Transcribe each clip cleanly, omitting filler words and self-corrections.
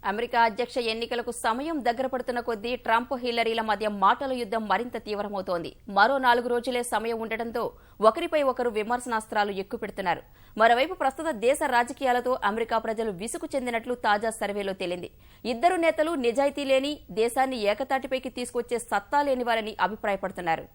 America అధ్యక్ష ఎన్నికలకు సమయం దగ్గర పడుతున్న కొద్దీ ట్రంప్ హిల్లరీల మధ్య మాటల యుద్ధం మరింత తీవ్రమవుతోంది. మరో 4 రోజులే సమయం ఉండటంతో ఒకరిపై ఒకరు విమర్శనాస్త్రాలు ఎక్కుపెడుతున్నారు. మరోవైపు ప్రస్తుత దేశ రాజకీయాలతో అమెరికా ప్రజలు విసుగు చెందినట్లు తాజా సర్వేలో తేలింది. ఇద్దరు నేతలు నిజాయితీ లేని, దేశాన్ని ఏకతాటిపైకి తీసుకొచ్చే సత్తా లేనివారని అభిప్రాయపడుతున్నారు.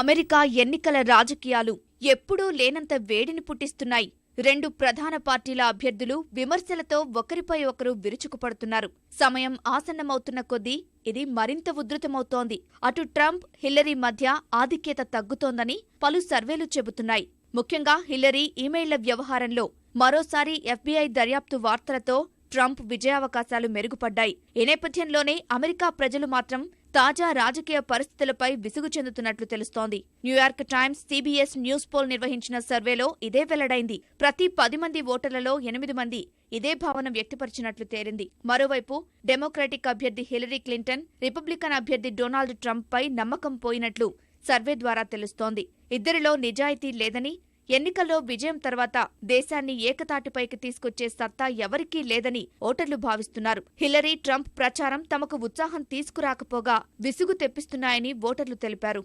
అమెరికా ఎన్నికల రాజకీయాలు ఎప్పుడూ లేనంత వేడిని పుట్టిస్తున్నాయి. 2 ప్రధాన పార్టీల అభ్యర్థులు విమర్శలతో ఒకరిపై ఒకరు విరుచుకుపడుతున్నారు. సమయం ఆసన్నమవుతున్న కొద్దీ ఇది మరింత ఉధృతమవుతోంది. అటు ట్రంప్, హిల్లరీ మధ్య ఆధిక్యత తగ్గుతోందని పలు సర్వేలు చెబుతున్నాయి. ముఖ్యంగా హిల్లరీ ఇమెయిళ్ల వ్యవహారంలో మరోసారి FBI దర్యాప్తు వార్తలతో ట్రంప్ విజయావకాశాలు మెరుగుపడ్డాయి. ఈ నేపథ్యంలోనే అమెరికా ప్రజలు మాత్రం తాజా రాజకీయ పరిస్థితులపై విసుగు చెందుతున్నట్లు తెలుస్తోంది. New York Times, CBS news poll నిర్వహించిన సర్వేలో ఇదే వెల్లడైంది. ప్రతి 10 మంది ఓటర్లలో 8 మంది ఇదే భావన వ్యక్తపరిచినట్లు తేలింది. మరోవైపు డెమోక్రాటిక్ అభ్యర్థి హిల్లరీ క్లింటన్, రిపబ్లికన్ అభ్యర్థి డొనాల్డ్ ట్రంప్ పై నమ్మకం పోయినట్లు సర్వే ద్వారా తెలుస్తోంది. ఇద్దరిలో నిజాయితీ లేదని, ఎన్నికల్లో విజయం తర్వాత దేశాన్ని ఏకతాటిపైకి తీసుకొచ్చే సత్తా ఎవరికీ లేదని ఓటర్లు భావిస్తున్నారు. హిల్లరీ, ట్రంప్ ప్రచారం తమకు ఉత్సాహం తీసుకురాకపోగా విసుగు తెప్పిస్తున్నాయని ఓటర్లు తెలిపారు.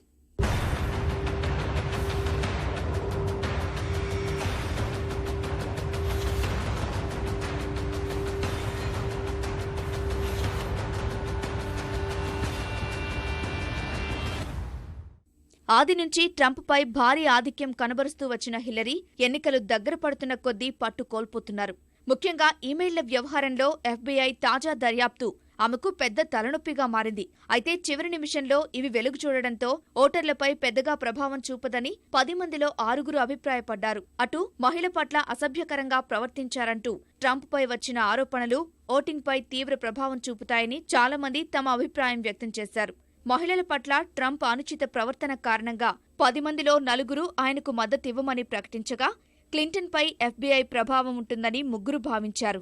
ఆది నుంచి ట్రంప్పై భారీ ఆధిక్యం కనబరుస్తూ వచ్చిన హిల్లరీ ఎన్నికలు దగ్గర పడుతున్న కొద్దీ పట్టు కోల్పోతున్నారు. ముఖ్యంగా ఇమెయిళ్ల వ్యవహారంలో FBI తాజా దర్యాప్తు ఆమెకు పెద్ద తలనొప్పిగా మారింది. అయితే చివరి నిమిషంలో ఇవి వెలుగు చూడడంతో ఓటర్లపై పెద్దగా ప్రభావం చూపదని 10 మందిలో 6 అభిప్రాయపడ్డారు. అటు మహిళ పట్ల అసభ్యకరంగా ప్రవర్తించారంటూ ట్రంప్పై వచ్చిన ఆరోపణలు ఓటింగ్పై తీవ్ర ప్రభావం చూపుతాయని చాలా మంది తమ అభిప్రాయం వ్యక్తం చేశారు. మహిళల పట్ల ట్రంప్ అనుచిత ప్రవర్తన కారణంగా 10 మందిలో 4 ఆయనకు మద్దతివ్వమని ప్రకటించగా, క్లింటన్పై FBI ప్రభావం ఉంటుందని 3 భావించారు.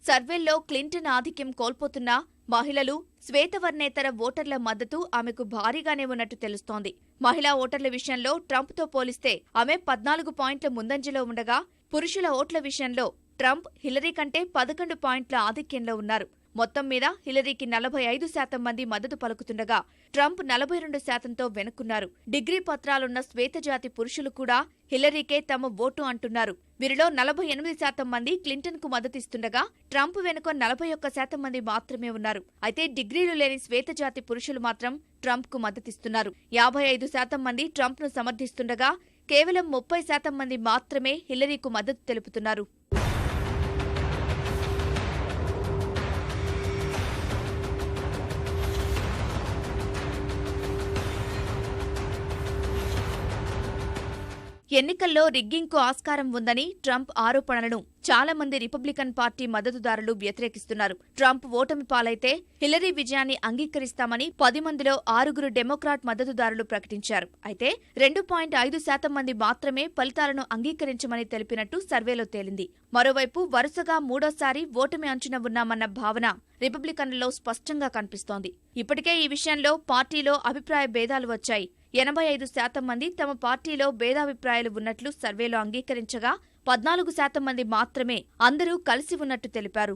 సర్వేల్లో క్లింటన్ ఆధిక్యం కోల్పోతున్నా మహిళలు, శ్వేతవర్ణేతర ఓటర్ల మద్దతు ఆమెకు భారీగానే ఉన్నట్టు తెలుస్తోంది. మహిళా ఓటర్ల విషయంలో ట్రంప్తో పోలిస్తే ఆమె 14 పాయింట్ల ముందంజలో ఉండగా, పురుషుల ఓట్ల విషయంలో ట్రంప్ హిల్లరీ కంటే 11 పాయింట్ల ఆధిక్యంలో ఉన్నారు. మొత్తం మీద హిల్లరీకి 45% మంది మద్దతు పలుకుతుండగా, ట్రంప్ 42%తో వెనుకున్నారు. డిగ్రీ పత్రాలున్న శ్వేతజాతి పురుషులు కూడా హిల్లరీకే తమ ఓటు అంటున్నారు. వీరిలో 48% మంది క్లింటన్కు మద్దతిస్తుండగా, ట్రంప్ వెనుక 41% మంది మాత్రమే ఉన్నారు. అయితే డిగ్రీలు లేని శ్వేతజాతి పురుషులు మాత్రం ట్రంప్కు మద్దతిస్తున్నారు. 55% మంది ట్రంప్ను సమర్థిస్తుండగా, కేవలం 30% మంది మాత్రమే హిల్లరీకు మద్దతు తెలుపుతున్నారు. ఎన్నికల్లో రిగ్గింగ్కు ఆస్కారం ఉందని ట్రంప్ ఆరోపణలను చాలా మంది రిపబ్లికన్ పార్టీ మద్దతుదారులు వ్యతిరేకిస్తున్నారు. ట్రంప్ ఓటమి పాలైతే హిల్లరీ విజయాన్ని అంగీకరిస్తామని 10 మందిలో 6 డెమోక్రాట్ మద్దతుదారులు ప్రకటించారు. అయితే 2.5% మంది మాత్రమే ఫలితాలను అంగీకరించమని తెలిపినట్టు సర్వేలో తేలింది. మరోవైపు వరుసగా 3వ ఓటమి అంచున ఉన్నామన్న భావన రిపబ్లికన్లలో స్పష్టంగా కనిపిస్తోంది. ఇప్పటికే ఈ విషయంలో పార్టీలో అభిప్రాయ భేదాలు వచ్చాయి. 85% మంది తమ పార్టీలో భేదాభిప్రాయాలు ఉన్నట్లు సర్వేలో అంగీకరించగా, 14% మంది మాత్రమే అందరూ కలిసి ఉన్నట్టు తెలిపారు.